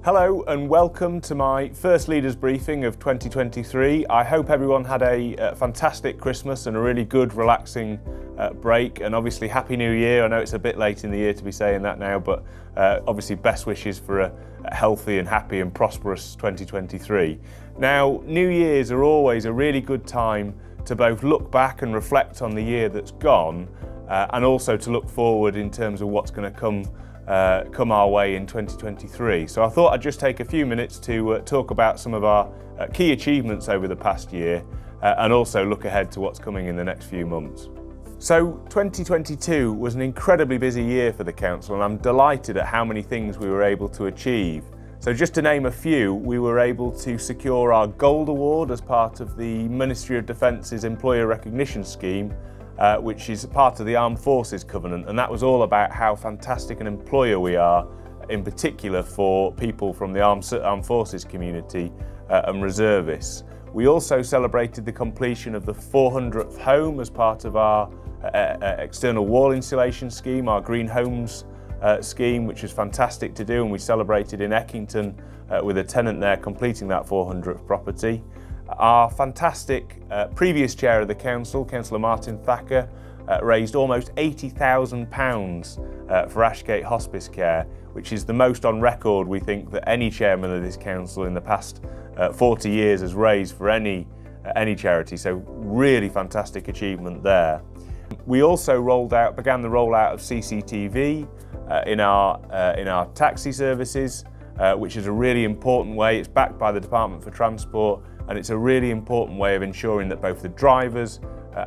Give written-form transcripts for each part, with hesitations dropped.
Hello and welcome to my first leaders briefing of 2023. I hope everyone had a fantastic Christmas and a really good relaxing break, and obviously Happy New Year. I know it's a bit late in the year to be saying that now, but obviously best wishes for a healthy and happy and prosperous 2023. Now, New Year's are always a really good time to both look back and reflect on the year that's gone and also to look forward in terms of what's going to come our way in 2023. So I thought I'd just take a few minutes to talk about some of our key achievements over the past year and also look ahead to what's coming in the next few months. So 2022 was an incredibly busy year for the council, and I'm delighted at how many things we were able to achieve. So just to name a few, we were able to secure our Gold Award as part of the Ministry of Defence's Employer Recognition Scheme, which is part of the Armed Forces Covenant, and that was all about how fantastic an employer we are, in particular for people from the Armed Forces community and reservists. We also celebrated the completion of the 400th home as part of our external wall insulation scheme, our Green Homes scheme, which was fantastic to do, and we celebrated in Eckington with a tenant there completing that 400th property. Our fantastic previous chair of the council, Councillor Martin Thacker, raised almost £80,000 for Ashgate Hospice Care, which is the most on record we think that any chairman of this council in the past 40 years has raised for any charity. So really fantastic achievement there. We also began the rollout of CCTV in our taxi services, which is a really important way. It's backed by the Department for Transport, and it's a really important way of ensuring that both the drivers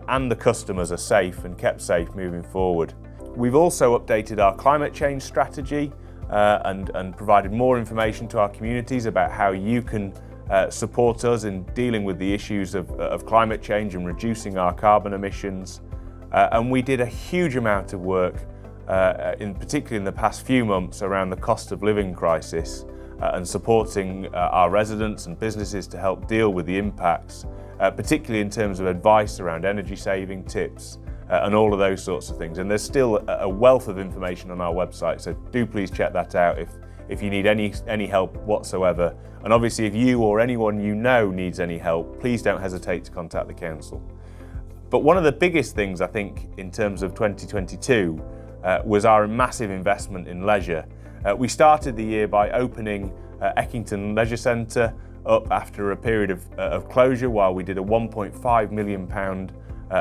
and the customers are safe and kept safe moving forward. We've also updated our climate change strategy and provided more information to our communities about how you can support us in dealing with the issues of climate change and reducing our carbon emissions. And we did a huge amount of work, particularly in the past few months, around the cost of living crisis and supporting our residents and businesses to help deal with the impacts, particularly in terms of advice around energy saving tips and all of those sorts of things. And there's still a wealth of information on our website, so do please check that out if you need any help whatsoever. And obviously if you or anyone you know needs any help, please don't hesitate to contact the council. But one of the biggest things I think in terms of 2022 was our massive investment in leisure. We started the year by opening Eckington Leisure Centre up after a period of closure while we did a £1.5 million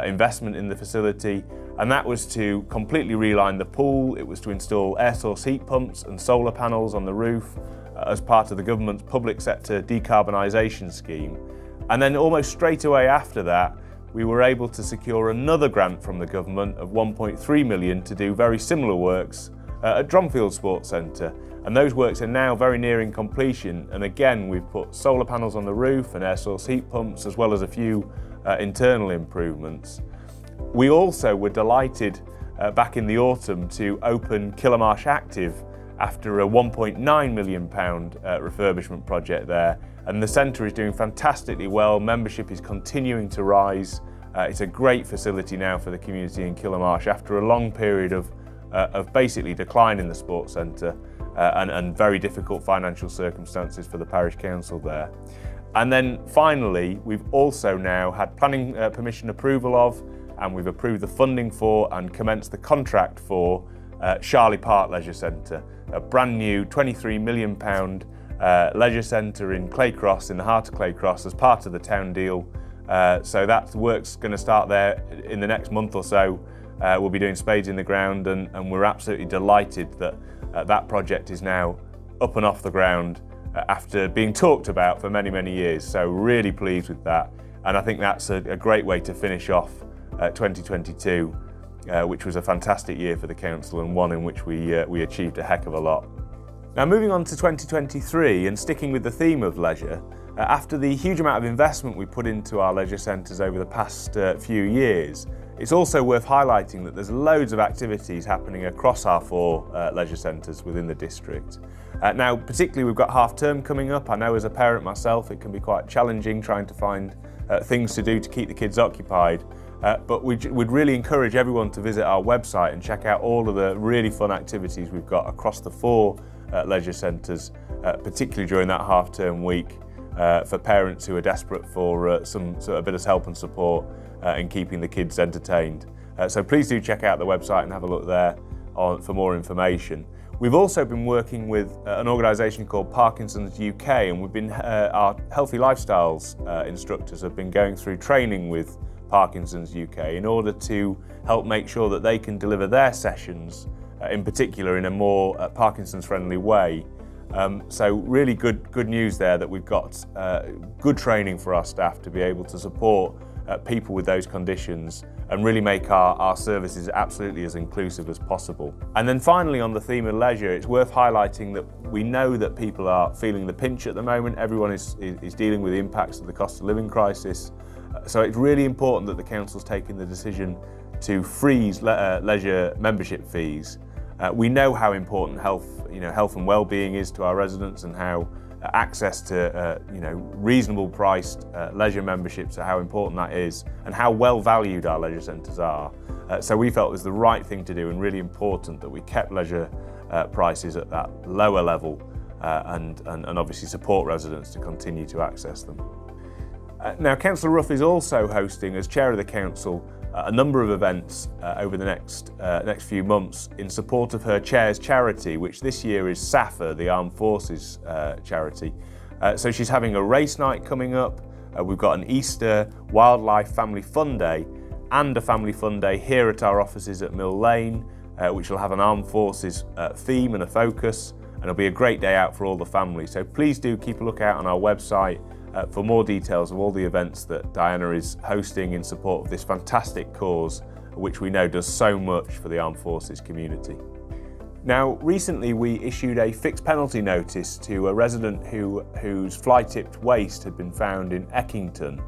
investment in the facility, and that was to completely reline the pool. It was to install air source heat pumps and solar panels on the roof as part of the government's public sector decarbonisation scheme. And then almost straight away after that, we were able to secure another grant from the government of £1.3 million to do very similar works at Dromfield Sports Centre, and those works are now very nearing completion. And again, we've put solar panels on the roof and air source heat pumps, as well as a few internal improvements. We also were delighted back in the autumn to open Killamarsh Active after a £1.9 million refurbishment project there, and the centre is doing fantastically well. Membership is continuing to rise. It's a great facility now for the community in Killamarsh after a long period of basically decline in the sports centre and very difficult financial circumstances for the parish council there. And then finally, we've also now had planning permission approval of, and we've approved the funding for and commenced the contract for Sharley Park Leisure Centre, a brand new £23 million leisure centre in Claycross, in the heart of Claycross, as part of the town deal. So that work's going to start there in the next month or so. We'll be doing spades in the ground, and we're absolutely delighted that that project is now up and off the ground after being talked about for many, many years. So really pleased with that, and I think that's a great way to finish off 2022, which was a fantastic year for the council and one in which we achieved a heck of a lot. Now moving on to 2023 and sticking with the theme of leisure, after the huge amount of investment we put into our leisure centres over the past few years, it's also worth highlighting that there's loads of activities happening across our 4 leisure centres within the district. Now, particularly we've got half term coming up. I know as a parent myself it can be quite challenging trying to find things to do to keep the kids occupied, but we'd really encourage everyone to visit our website and check out all of the really fun activities we've got across the 4 leisure centres, particularly during that half-term week, for parents who are desperate for a bit of help and support in keeping the kids entertained. So please do check out the website and have a look there for more information. We've also been working with an organisation called Parkinson's UK, and we've been our Healthy Lifestyles instructors have been going through training with Parkinson's UK in order to help make sure that they can deliver their sessions, in particular in a more Parkinson's friendly way. So really good news there that we've got good training for our staff to be able to support people with those conditions and really make our services absolutely as inclusive as possible. And then finally, on the theme of leisure, it's worth highlighting that we know that people are feeling the pinch at the moment. Everyone is dealing with the impacts of the cost of living crisis. So it's really important that the council's taken the decision to freeze leisure membership fees. We know how important health and well-being is to our residents, and how access to reasonable priced leisure memberships are how important that is, and how well valued our leisure centres are. So we felt it was the right thing to do, and really important that we kept leisure prices at that lower level, and obviously support residents to continue to access them. Now, Councillor Rough is also hosting, as Chair of the Council, a number of events over the next few months in support of her Chair's charity, which this year is SAFA, the Armed Forces charity. So she's having a race night coming up. We've got an Easter Wildlife Family Fun Day and a Family Fun Day here at our offices at Mill Lane, which will have an Armed Forces theme and a focus, and it'll be a great day out for all the family. So please do keep a lookout on our website for more details of all the events that Diana is hosting in support of this fantastic cause, which we know does so much for the Armed Forces community. Now, recently we issued a fixed penalty notice to a resident whose fly-tipped waste had been found in Eckington.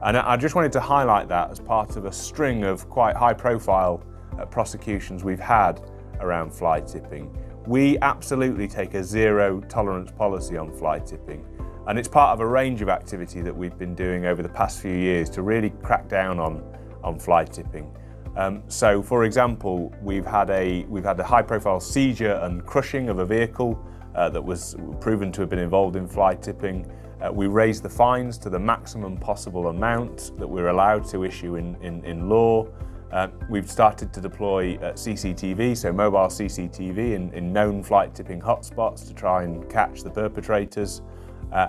And I just wanted to highlight that as part of a string of quite high-profile prosecutions we've had around fly tipping. We absolutely take a zero-tolerance policy on fly tipping. And it's part of a range of activity that we've been doing over the past few years to really crack down on fly tipping. So, for example, we've had a high-profile seizure and crushing of a vehicle that was proven to have been involved in fly tipping. We raised the fines to the maximum possible amount that we're allowed to issue in law. We've started to deploy CCTV, so mobile CCTV in known flight tipping hotspots to try and catch the perpetrators.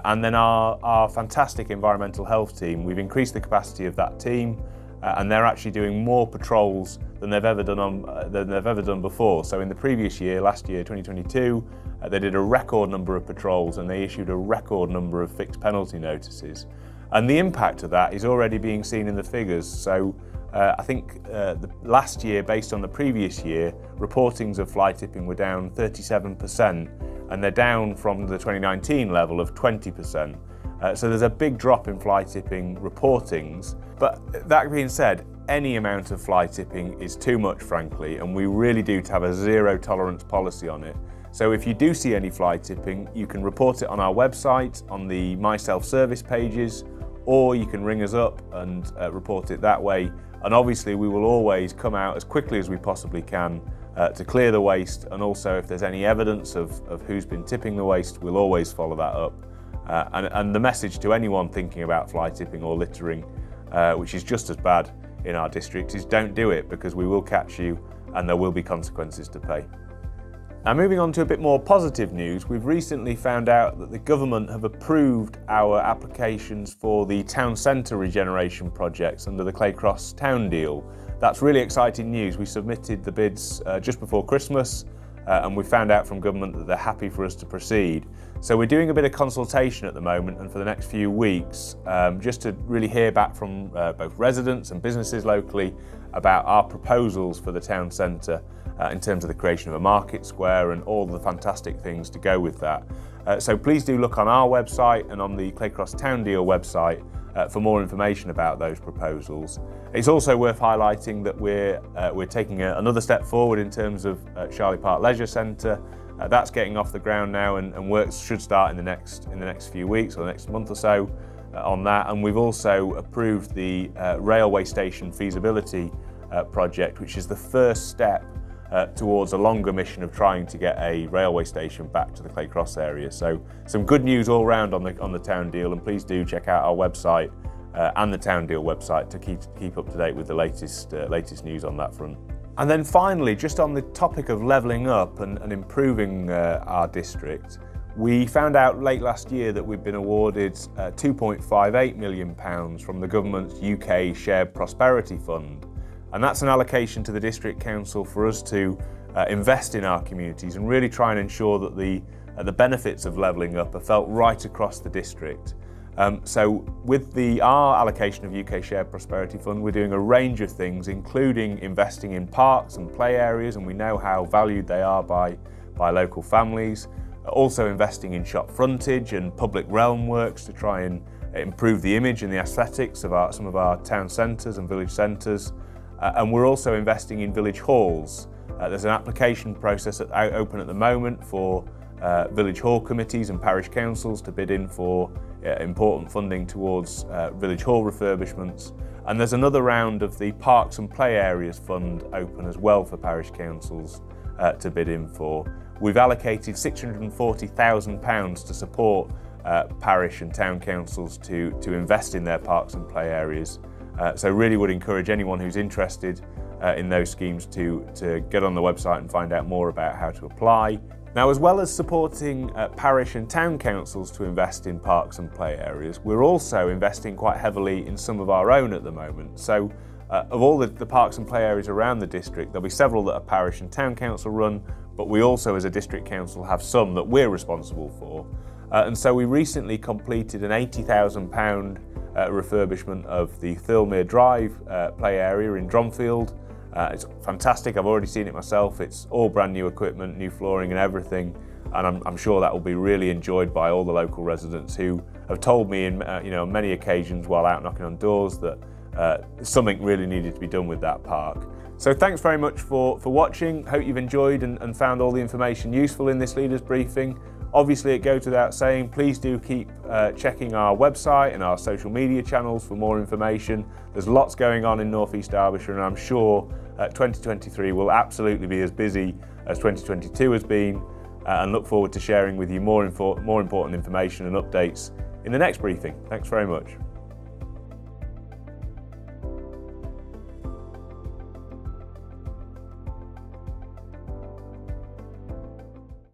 And then our fantastic environmental health team, we've increased the capacity of that team, and they're actually doing more patrols than they've ever done before. So in the previous year, last year, 2022, they did a record number of patrols, and they issued a record number of fixed penalty notices. And the impact of that is already being seen in the figures. So I think last year, based on the previous year, reportings of fly tipping were down 37%. And they're down from the 2019 level of 20%. So there's a big drop in fly tipping reportings. But that being said, any amount of fly tipping is too much, frankly, and we really do have a zero tolerance policy on it. So if you do see any fly tipping, you can report it on our website, on the My Self-Service pages, or you can ring us up and report it that way. And obviously we will always come out as quickly as we possibly can to clear the waste, and also if there's any evidence of who's been tipping the waste, we'll always follow that up. And the message to anyone thinking about fly tipping or littering, which is just as bad in our district, is don't do it, because we will catch you and there will be consequences to pay. Now, moving on to a bit more positive news, we've recently found out that the government have approved our applications for the town centre regeneration projects under the Claycross Town Deal. That's really exciting news. We submitted the bids just before Christmas, and we found out from government that they're happy for us to proceed. So we're doing a bit of consultation at the moment, and for the next few weeks, just to really hear back from both residents and businesses locally about our proposals for the town centre in terms of the creation of a market square and all the fantastic things to go with that. So please do look on our website and on the Claycross Town Deal website for more information about those proposals. It's also worth highlighting that we're taking another step forward in terms of Charlie Park Leisure Centre. That's getting off the ground now, and works should start in the next few weeks or the next month or so on that. And we've also approved the railway station feasibility project, which is the first step towards a longer mission of trying to get a railway station back to the Clay Cross area. So some good news all round on the town deal, and please do check out our website and the town deal website to keep up to date with the latest news on that front. And then finally, just on the topic of levelling up and improving our district, we found out late last year that we've been awarded £2.58 million from the government's UK Shared Prosperity Fund. And that's an allocation to the District Council for us to invest in our communities and really try and ensure that the benefits of levelling up are felt right across the district. So with our allocation of UK Shared Prosperity Fund, we're doing a range of things, including investing in parks and play areas, and we know how valued they are by local families. Also investing in shop frontage and public realm works to try and improve the image and the aesthetics of some of our town centres and village centres. And we're also investing in village halls. There's an application process open at the moment for village hall committees and parish councils to bid in for important funding towards village hall refurbishments. And there's another round of the Parks and Play Areas Fund open as well for parish councils to bid in for. We've allocated £640,000 to support parish and town councils to invest in their parks and play areas. So really would encourage anyone who's interested in those schemes to get on the website and find out more about how to apply. Now, as well as supporting parish and town councils to invest in parks and play areas, we're also investing quite heavily in some of our own at the moment. So of all the parks and play areas around the district, there'll be several that are parish and town council run, but we also as a district council have some that we're responsible for. And so we recently completed an £80,000 refurbishment of the Thirlmere Drive play area in Dromfield. It's fantastic, I've already seen it myself. It's all brand new equipment, new flooring and everything, and I'm sure that will be really enjoyed by all the local residents who have told me in many occasions while out knocking on doors that something really needed to be done with that park. So thanks very much for watching. Hope you've enjoyed and found all the information useful in this leaders briefing. Obviously, it goes without saying, please do keep checking our website and our social media channels for more information. There's lots going on in North East Derbyshire, and I'm sure 2023 will absolutely be as busy as 2022 has been, and look forward to sharing with you more important information and updates in the next briefing. Thanks very much.